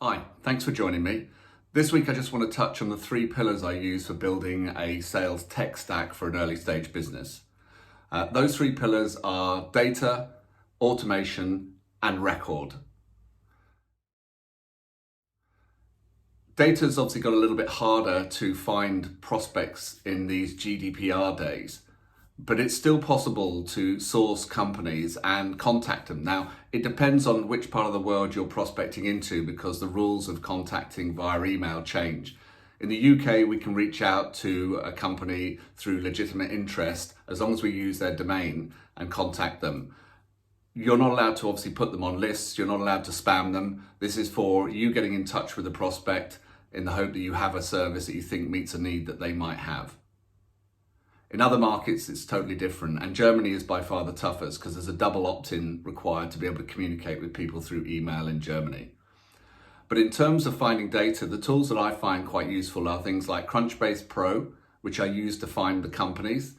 Hi, thanks for joining me. This week I just want to touch on the three pillars I use for building a sales tech stack for an early stage business. Those three pillars are data, automation, and record. Data's obviously got a little bit harder to find prospects in these GDPR days, but it's still possible to source companies and contact them. Now, it depends on which part of the world you're prospecting into because the rules of contacting via email change. In the UK, we can reach out to a company through legitimate interest as long as we use their domain and contact them. You're not allowed to obviously put them on lists. You're not allowed to spam them. This is for you getting in touch with the prospect in the hope that you have a service that you think meets a need that they might have. In other markets, it's totally different, and Germany is by far the toughest because there's a double opt-in required to be able to communicate with people through email in Germany. But in terms of finding data, the tools that I find quite useful are things like Crunchbase Pro, which I use to find the companies,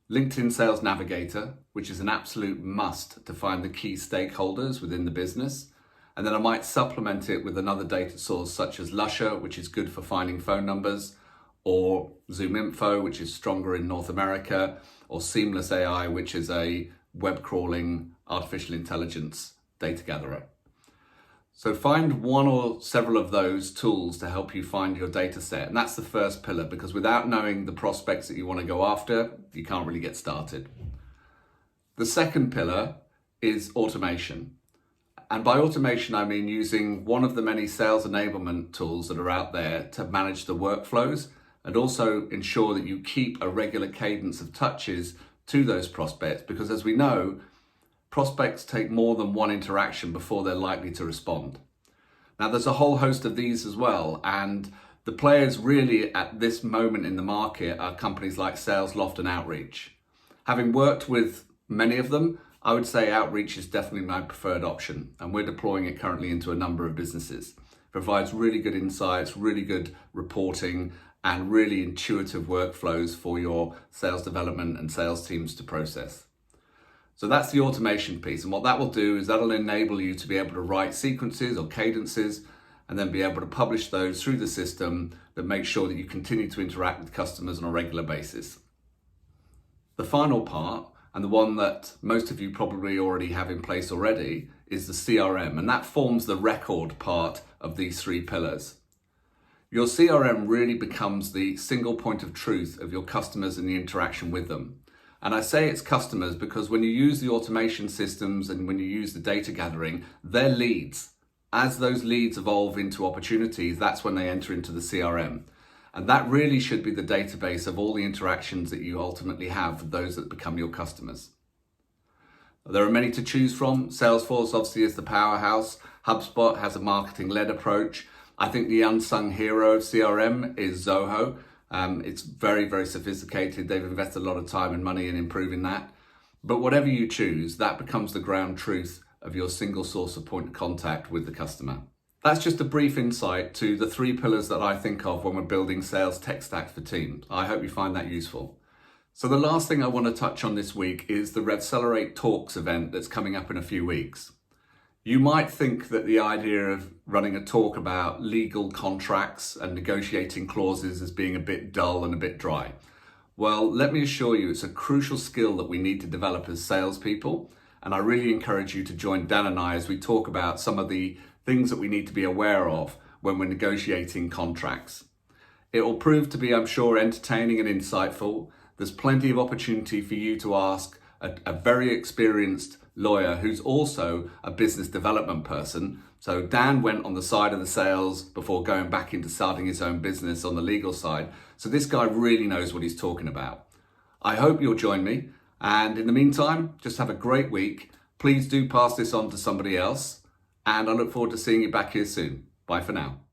LinkedIn Sales Navigator, which is an absolute must to find the key stakeholders within the business, and then I might supplement it with another data source such as Lusher, which is good for finding phone numbers, or ZoomInfo, which is stronger in North America, or Seamless AI, which is a web crawling artificial intelligence data gatherer. So find one or several of those tools to help you find your data set. And that's the first pillar, because without knowing the prospects that you want to go after, you can't really get started. The second pillar is automation. And by automation, I mean using one of the many sales enablement tools that are out there to manage the workflows and also ensure that you keep a regular cadence of touches to those prospects, because as we know, prospects take more than one interaction before they're likely to respond. Now, there's a whole host of these as well, and the players really at this moment in the market are companies like SalesLoft and Outreach. Having worked with many of them, I would say Outreach is definitely my preferred option, and we're deploying it currently into a number of businesses. It provides really good insights, really good reporting, and really intuitive workflows for your sales development and sales teams to process. So that's the automation piece. And what that will do is that'll enable you to be able to write sequences or cadences and then be able to publish those through the system that make sure that you continue to interact with customers on a regular basis. The final part, and the one that most of you probably already have in place already, is the CRM. And that forms the record part of these three pillars. Your CRM really becomes the single point of truth of your customers and the interaction with them. And I say it's customers because when you use the automation systems and when you use the data gathering, they're leads. As those leads evolve into opportunities, that's when they enter into the CRM. And that really should be the database of all the interactions that you ultimately have with those that become your customers. There are many to choose from. Salesforce obviously is the powerhouse. HubSpot has a marketing-led approach. I think the unsung hero of CRM is Zoho. It's very, very sophisticated. They've invested a lot of time and money in improving that. But whatever you choose, that becomes the ground truth of your single source of point of contact with the customer. That's just a brief insight to the three pillars that I think of when we're building sales tech stacks for teams. I hope you find that useful. So the last thing I want to touch on this week is the RevCelerate Talks event that's coming up in a few weeks. You might think that the idea of running a talk about legal contracts and negotiating clauses as being a bit dull and a bit dry. Well, let me assure you, it's a crucial skill that we need to develop as salespeople. And I really encourage you to join Dan and I as we talk about some of the things that we need to be aware of when we're negotiating contracts. It will prove to be, I'm sure, entertaining and insightful. There's plenty of opportunity for you to ask a very experienced lawyer who's also a business development person. So Dan went on the side of the sales before going back into starting his own business on the legal side. So this guy really knows what he's talking about. I hope you'll join me. And in the meantime, just have a great week. Please do pass this on to somebody else. And I look forward to seeing you back here soon. Bye for now.